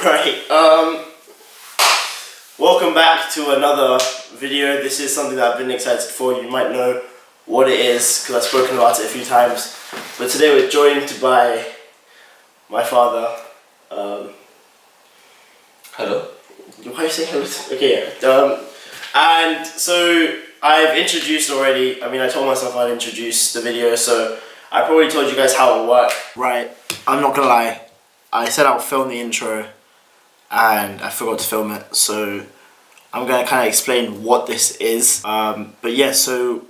Right, welcome back to another video. This is something that I've been excited for. You might know what it is because I've spoken about it a few times. But today we're joined by my father. Hello. Why are you saying hello? Okay, yeah. And so I've introduced already. I mean, I told myself I'd introduce the video, so I probably told you guys how it will work. Right, I'm not gonna lie. I said I'll film the intro and I forgot to film it, so I'm going to kind of explain what this is. But yeah, so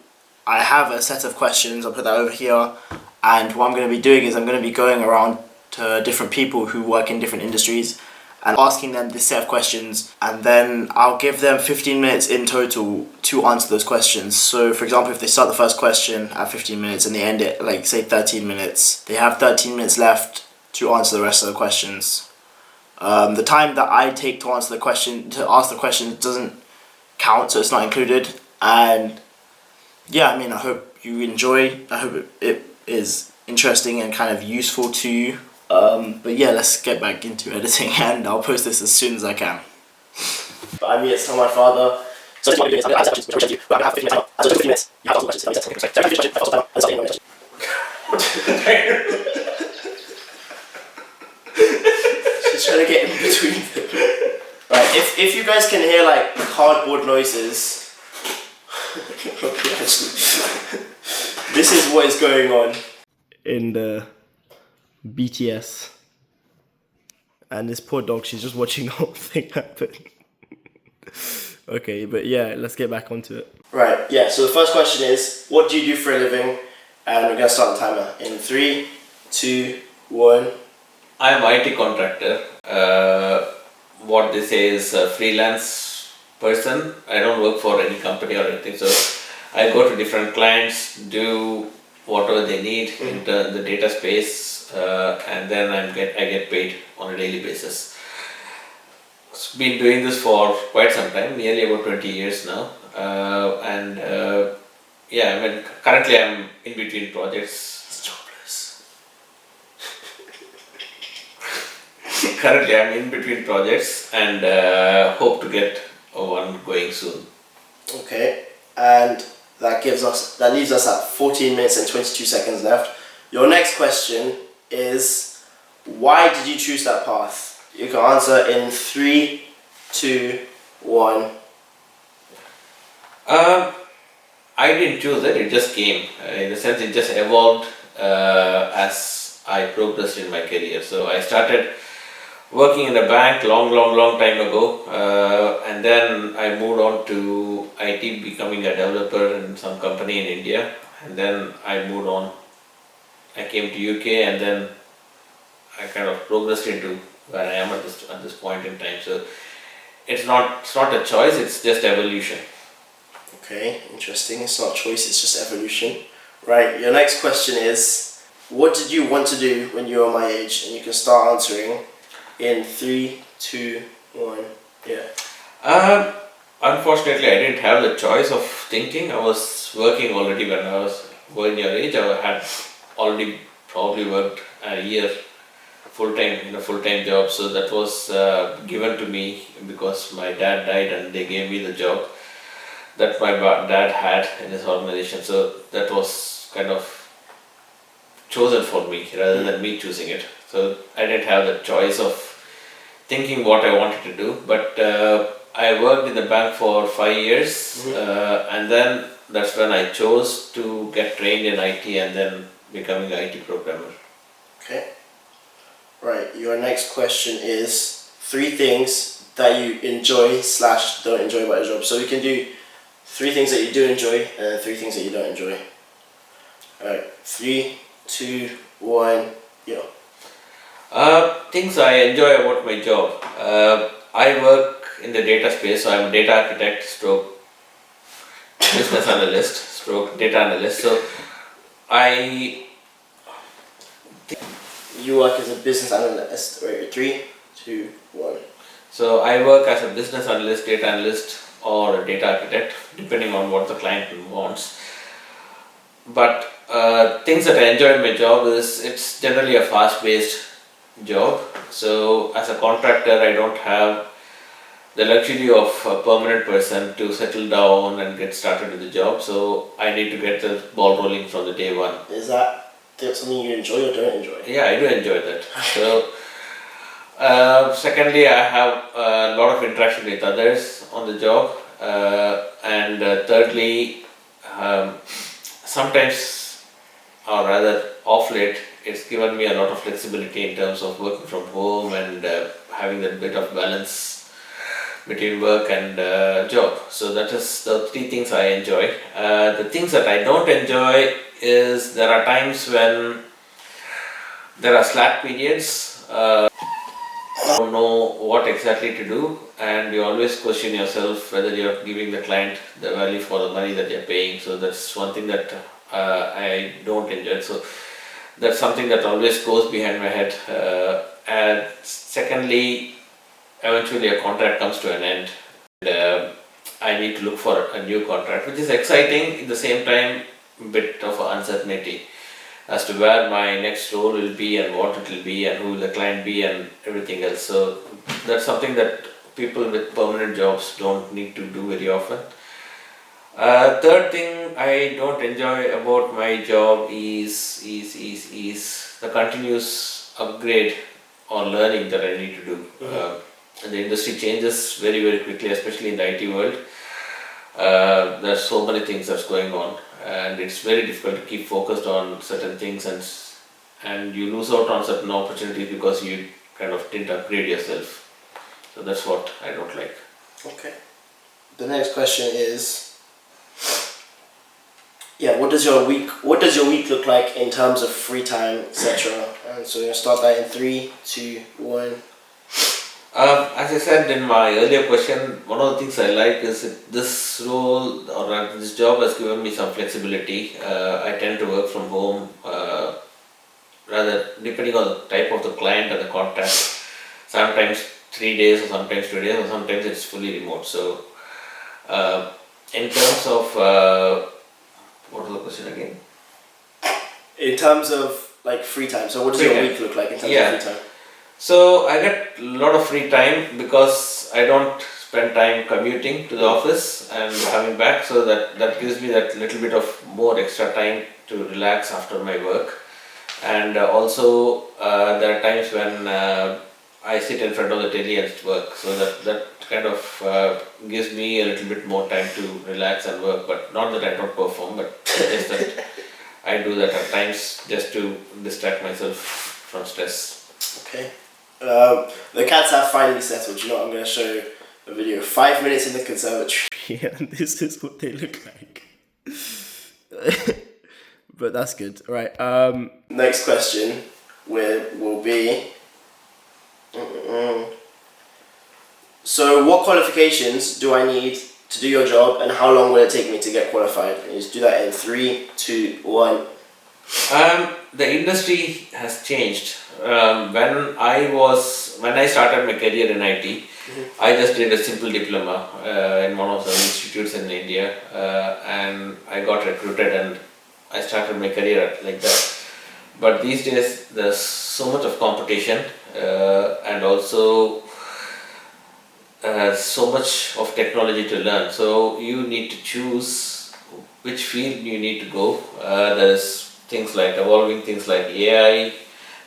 I have a set of questions. I'll put that over here, and what I'm going to be doing is I'm going to be going around to different people who work in different industries and asking them this set of questions, and then I'll give them 15 minutes in total to answer those questions. So for example, if they start the first question at 15 minutes and they end it like say 13 minutes, they have 13 minutes left to answer the rest of the questions. The time that I take to ask the question doesn't count, so it's not included. And yeah, I mean, I hope you enjoy. I hope it is interesting and kind of useful to you. But yeah, let's get back into editing, and I'll post this as soon as I can. But I'm here to tell my father. So this is what I'm doing. I have 15 minutes. So 15 minutes. You have to ask questions. She's trying to get in between them. Right, if you guys can hear like cardboard noises, this is what is going on in the BTS. And this poor dog, she's just watching the whole thing happen. Okay, but yeah, let's get back onto it. Right, yeah, so the first question is, what do you do for a living? And we're going to start the timer in 3, 2, 1. I'm IT contractor. What they say is a freelance person. I don't work for any company or anything, so I go to different clients, do whatever they need in the data space, and then I get paid on a daily basis. Been doing this for quite some time, nearly about 20 years now, yeah, I mean, currently I'm in between projects. Currently, I'm in between projects and hope to get one going soon. Okay, and that leaves us at 14 minutes and 22 seconds left. Your next question is, why did you choose that path? You can answer in 3, 2, 1. I didn't choose it; it just came. In a sense, it just evolved as I progressed in my career. So I started working in a bank long time ago, and then I moved on to IT, becoming a developer in some company in India, and then I moved on. I came to UK, and then I kind of progressed into where I am at this point in time. So it's not a choice; it's just evolution. Okay, interesting. It's not a choice; it's just evolution. Right. Your next question is, what did you want to do when you were my age? And you can start answering in 3, 2, 1. Yeah. Unfortunately, I didn't have the choice of thinking. I was working already when I was going your age. I had already probably worked a year full-time in a full-time job. So that was given to me because my dad died and they gave me the job that my dad had in his organization. So that was kind of chosen for me rather than me choosing it. So I didn't have the choice of thinking what I wanted to do, but I worked in the bank for 5 years, and then that's when I chose to get trained in IT and then becoming an IT programmer. Okay. Right, your next question is 3 things that you enjoy / don't enjoy about your job. So we can do 3 things that you do enjoy and 3 things that you don't enjoy. Alright, 3, 2, 1, yeah. Things I enjoy about my job. I work in the data space, so I'm a data architect stroke business analyst stroke data analyst. So you work as a business analyst, right? 3, 2, 1. So I work as a business analyst, data analyst, or a data architect, depending on what the client wants. But things that I enjoy in my job is it's generally a fast-paced job. So as a contractor, I don't have the luxury of a permanent person to settle down and get started with the job. So I need to get the ball rolling from the day one. Is that something you enjoy or don't enjoy? Yeah, I do enjoy that. So secondly, I have a lot of interaction with others on the job, and thirdly, sometimes, or rather off late, it's given me a lot of flexibility in terms of working from home and having that bit of balance between work and job. So that is the three things I enjoy. The things that I don't enjoy is there are times when there are slack periods. Don't know what exactly to do, and you always question yourself whether you're giving the client the value for the money that you're paying. So that's one thing that I don't enjoy. So that's something that always goes behind my head. And secondly, eventually a contract comes to an end, and I need to look for a new contract, which is exciting. At the same time, bit of uncertainty as to where my next role will be and what it will be and who will the client be and everything else. So that's something that people with permanent jobs don't need to do very often. Third thing I don't enjoy about my job is the continuous upgrade or learning that I need to do. And the industry changes very, very quickly, especially in the IT world. There's so many things that's going on, and it's very difficult to keep focused on certain things, and you lose out on certain opportunities because you kind of didn't upgrade yourself. So that's what I don't like. Okay. The next question is, what does your week look like in terms of free time, etc.? And so we're gonna start that in 3, 2, 1. As I said in my earlier question, one of the things I like is that this role or this job has given me some flexibility. I tend to work from home, rather depending on the type of the client and the contract. Sometimes 3 days, or sometimes 2 days, or sometimes it's fully remote. So, in terms of what was the question again? In terms of like free time, so what does your week look like in terms of free time? So I get a lot of free time because I don't spend time commuting to the office and coming back, so that gives me that little bit of more extra time to relax after my work. And also there are times when I sit in front of the telly and work, so that kind of gives me a little bit more time to relax and work, but not that I don't perform, but just that I do that at times just to distract myself from stress. Okay. The cats have finally settled. You know what? I'm going to show a video. 5 minutes in the conservatory. Yeah, and this is what they look like. But that's good. All right. Next question will be. So, what qualifications do I need to do your job, and how long will it take me to get qualified? And you just do that in 3, 2, 1. The industry has changed. When I started my career in IT, I just did a simple diploma in one of the institutes in India, and I got recruited and I started my career like that. But these days there's so much of competition, and also so much of technology to learn. So you need to choose which field you need to go. There's evolving things like AI,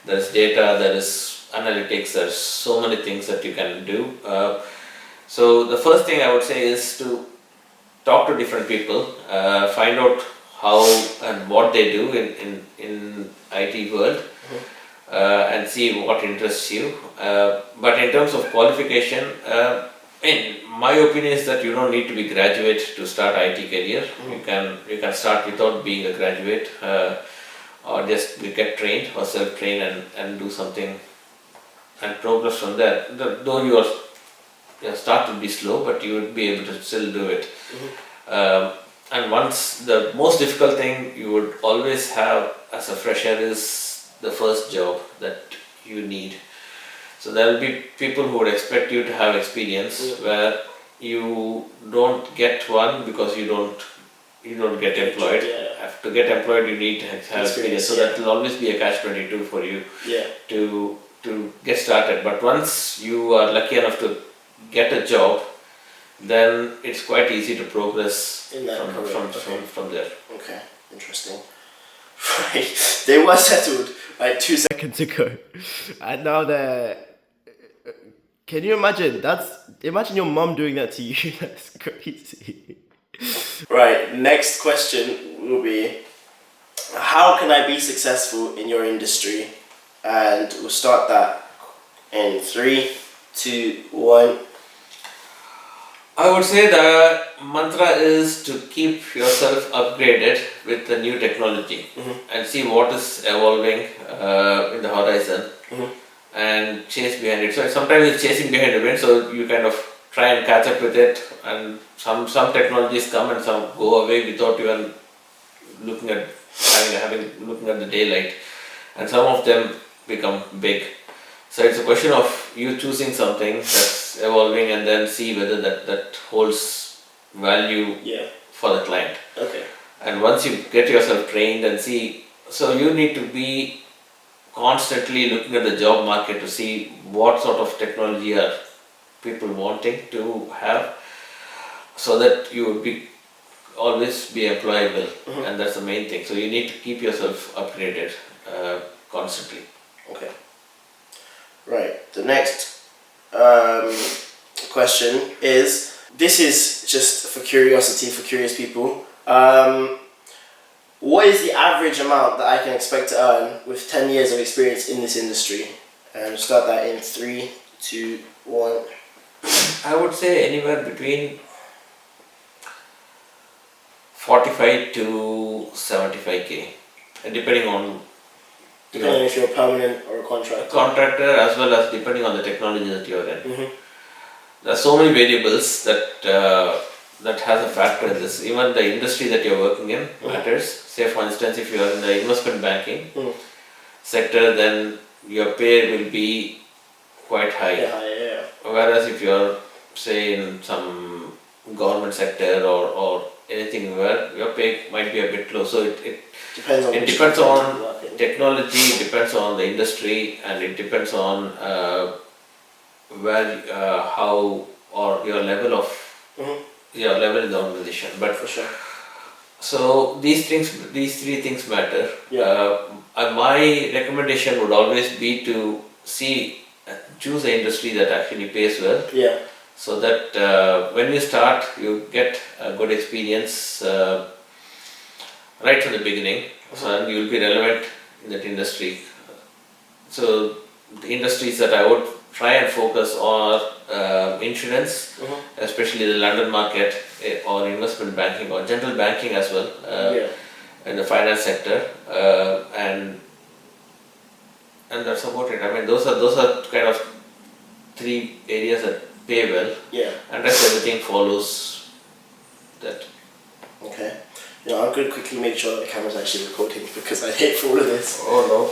there's data, there is analytics, there's so many things that you can do. So the first thing I would say is to talk to different people, find out how and what they do in IT world, and see what interests you. But in terms of qualification, in my opinion is that you don't need to be graduate to start IT career. You can start without being a graduate, or just get trained or self-train and do something and progress from there. Though your start will be slow, but you would be able to still do it. And once, the most difficult thing you would always have as a fresher is the first job that you need. So there will be people who would expect you to have experience where you don't get one because you don't get employed. To get employed, you need to have experience. So that will always be a catch-22 for you to to get started. But once you are lucky enough to get a job, then it's quite easy to progress In that career. from there. Okay, interesting. Right, they were settled like 2 seconds ago, and now they're. Can you imagine? Imagine your mum doing that to you. That's crazy. Right. Next question will be, how can I be successful in your industry? And we'll start that in 3, 2, 1. I would say the mantra is to keep yourself upgraded with the new technology and see what is evolving in the horizon and chase behind it. So sometimes it's chasing behind the wind, so you kind of try and catch up with it, and some technologies come and some go away without even looking at looking at the daylight, and some of them become big. So it's a question of you choosing something that's evolving and then see whether that holds value for the client. Okay. And once you get yourself trained and see, so you need to be constantly looking at the job market to see what sort of technology are people wanting to have, so that you would be always be employable, and that's the main thing. So you need to keep yourself upgraded constantly. Okay. Right. The next question is, this is just for curiosity, for curious people. What is the average amount that I can expect to earn with 10 years of experience in this industry? And start that in 3, 2, 1. I would say anywhere between 45 to 75k, depending on Depending if you're permanent or a contractor. Contractor, as well as depending on the technology that you're in. There are so many variables that has a factor in this. Even the industry that you're working in matters. Say for instance, if you are in the investment banking sector, then your pay will be quite high. Yeah. Whereas if you're, say, in some government sector or anything where your pay might be a bit low. So it depends on technology, it depends on the industry, and it depends on where, how, or your level of your level in the organization. But for sure. So these three things matter. My recommendation would always be to choose an industry that actually pays well. Yeah. So that when you start, you get a good experience right from the beginning, and you will be relevant in that industry. So the industries that I would try and focus on are insurance, especially the London market, or investment banking, or general banking as well, in the finance sector, and that's about it. I mean, those are kind of 3 areas that pay well, and rest everything follows that. Okay. I'm going to quickly make sure that the camera's actually recording, because I hate for all of this. Oh no.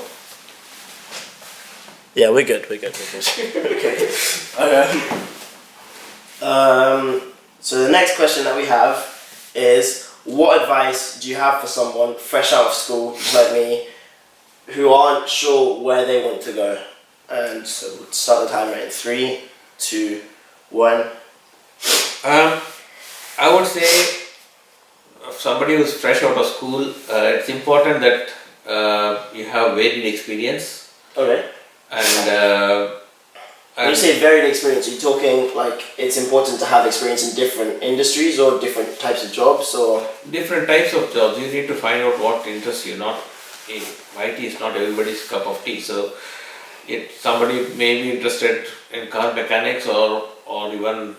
Yeah, we're good. Okay. So the next question that we have is, what advice do you have for someone fresh out of school, just like me, who aren't sure where they want to go? And so we'll start the timer in 3, 2, 1. I would say, somebody who's fresh out of school, it's important that you have varied experience. Okay. And when you say varied experience, are you talking like it's important to have experience in different industries or different types of jobs, or? Different types of jobs. You need to find out what interests you. Not IT is not everybody's cup of tea. So somebody may be interested in car mechanics or even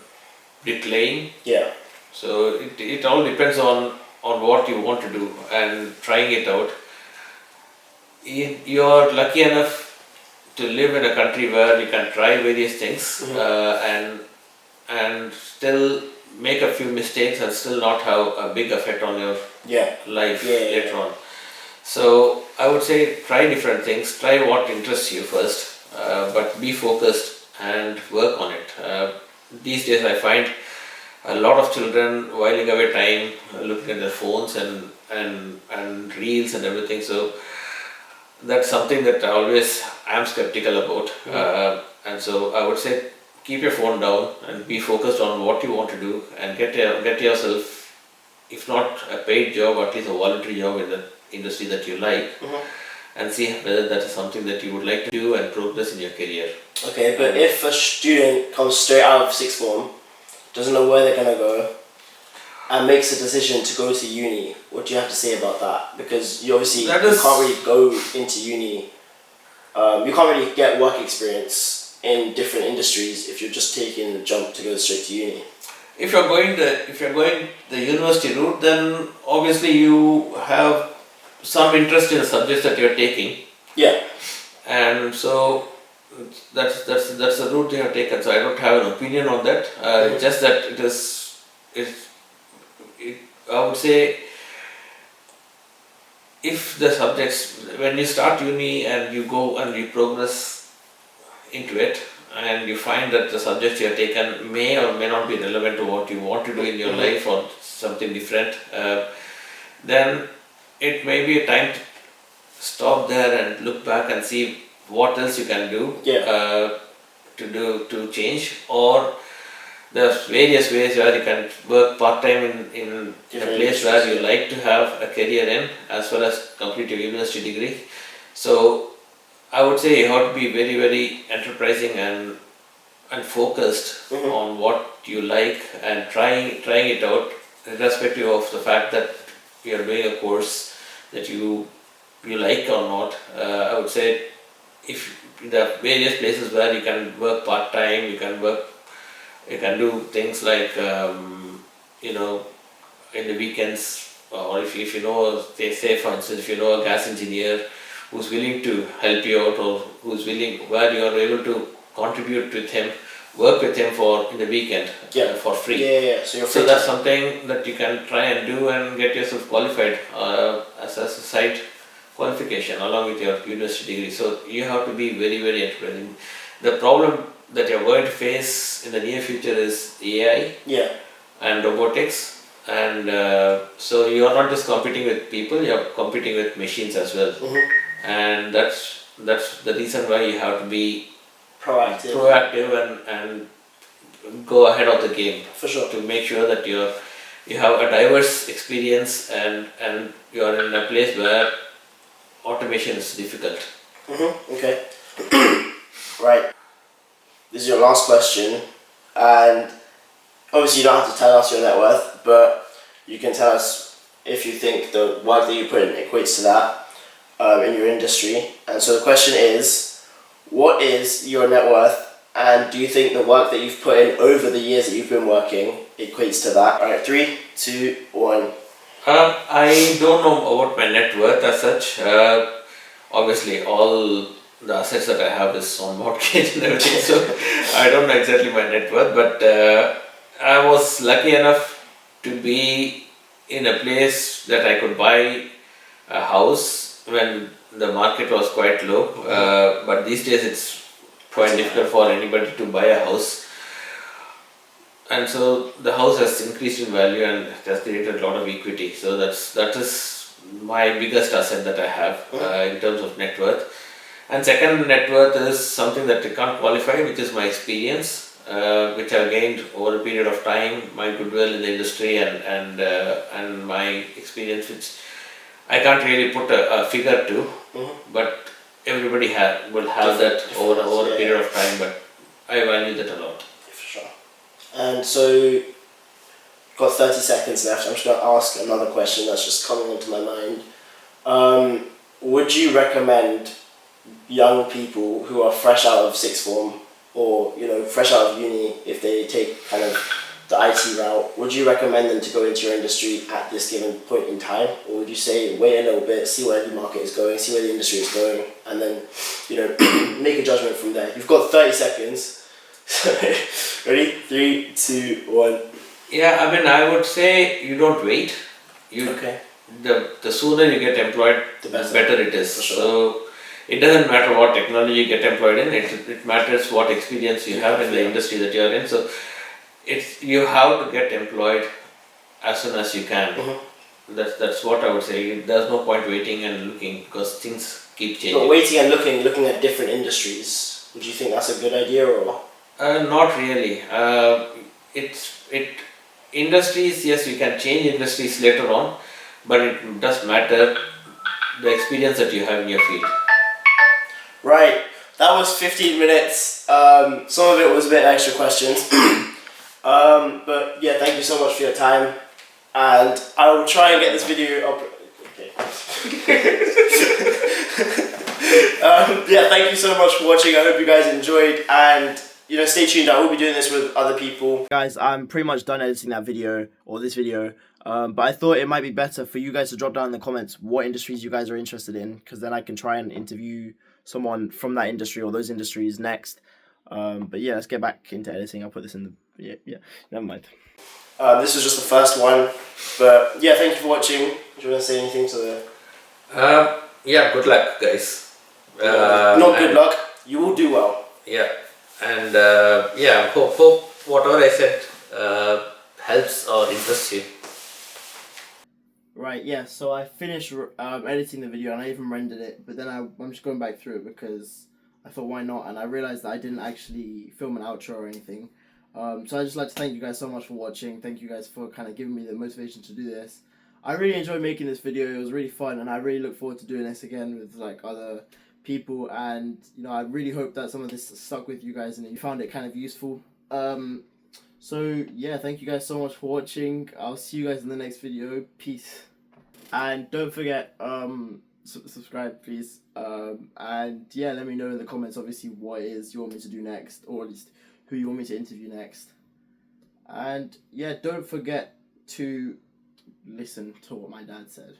bricklaying. Yeah. So it all depends on what you want to do and trying it out. You're lucky enough to live in a country where you can try various things and still make a few mistakes and still not have a big effect on your life later on. So I would say try different things, try what interests you first, but be focused and work on it. These days I find a lot of children whiling away time looking at their phones and reels and everything. So that's something that I am skeptical about. And so I would say keep your phone down and be focused on what you want to do and get yourself, if not a paid job, at least a voluntary job in the industry that you like, and see whether that is something that you would like to do and progress in your career. Okay, but if a student comes straight out of sixth form, doesn't know where they're gonna go, and makes a decision to go to uni, what do you have to say about that? Because you obviously you can't really go into uni. You can't really get work experience in different industries if you're just taking the jump to go straight to uni. If you're going the university route, then obviously you have some interest in the subjects that you're taking. Yeah. And so that's the route you have taken. So I don't have an opinion on that. Just that I would say, if the subjects, when you start uni and you go and you progress into it, and you find that the subjects you have taken may or may not be relevant to what you want to do in your life or something different, then it may be a time to stop there and look back and see what else you can do to change. Or there's various ways where you can work part-time in a place where you like to have a career in, as well as complete your university degree. So I would say you have to be very, very enterprising and focused on what you like and trying it out, irrespective of the fact that you are doing a course that you like or not. I would say, if there are various places where you can work part-time, you can do things like in the weekends, or if you know, say for instance, if you know a gas engineer who's willing to help you out, or where you are able to contribute with him, work with him in the weekend for free. So that's something that you can try and do and get yourself qualified as a side qualification along with your university degree. So you have to be very, very enterprising. The problem that you're going to face in the near future is AI and robotics. And so you are not just competing with people, you are competing with machines as well. And that's the reason why you have to be proactive and go ahead of the game. For sure. To make sure that you have a diverse experience and you are in a place where automation is difficult. Okay. Right. This is your last question, and obviously you don't have to tell us your net worth, but you can tell us if you think the work that you put in equates to that in your industry. And so the question is, what is your net worth, and do you think the work that you've put in over the years that you've been working equates to that? Alright, 3, 2, 1. I don't know about my net worth as such. Obviously all the assets that I have is on mortgage and everything, so I don't know exactly my net worth, but I was lucky enough to be in a place that I could buy a house when the market was quite low, but these days it's quite difficult for anybody to buy a house. And so the house has increased in value and has created a lot of equity. So that is my biggest asset that I have in terms of net worth. And second net worth is something that I can't qualify, which is my experience, which I've gained over a period of time, my goodwill in the industry and my experience, which I can't really put a figure to, but everybody will have that over a period of time, but I value that a lot. For sure. And so, got 30 seconds left. I'm just going to ask another question that's just coming into my mind. Would you recommend young people who are fresh out of sixth form, or fresh out of uni, if they take kind of the IT route, would you recommend them to go into your industry at this given point in time, or would you say wait a little bit, see where the market is going, see where the industry is going, and then make a judgment from there? You've got 30 seconds. Ready? 3, 2, 1. Yeah, I mean, I would say you don't wait. Okay. The sooner you get employed, the better it is. For sure. So it doesn't matter what technology you get employed in. It matters what experience you have in the industry that you are in. So you have to get employed as soon as you can. That's what I would say. There's no point waiting and looking, because things keep But changing. waiting and looking at different industries. Would you think that's a good idea or? Not really. It industries, yes, you can change industries later on, but it does matter the experience that you have in your field. Right. That was 15 minutes. Some of it was a bit extra questions. But yeah, thank you so much for your time. And I will try and get this video up. Okay. Yeah, thank you so much for watching. I hope you guys enjoyed, and stay tuned. I will be doing this with other people. Guys, I'm pretty much done editing that video or this video. But I thought it might be better for you guys to drop down in the comments what industries you guys are interested in, because then I can try and interview someone from that industry or those industries next. But yeah, let's get back into editing. I'll put this in the never mind. This is just the first one, but yeah, thank you for watching. Do you want to say anything to the? Yeah, good luck, guys. Not good luck. You will do well. Yeah, and yeah, hope whatever I said helps or interests you. Right, yeah, so I finished editing the video and I even rendered it, but then I'm just going back through it because I thought why not, and I realised that I didn't actually film an outro or anything. So I'd just like to thank you guys so much for watching. Thank you guys for kind of giving me the motivation to do this. I really enjoyed making this video. It was really fun, and I really look forward to doing this again with like other people, and I really hope that some of this stuck with you guys and that you found it kind of useful. So yeah, thank you guys so much for watching. I'll see you guys in the next video. Peace. And don't forget, subscribe please. And yeah, let me know in the comments obviously what it is you want me to do next, or at least who you want me to interview next. And yeah, don't forget to listen to what my dad said.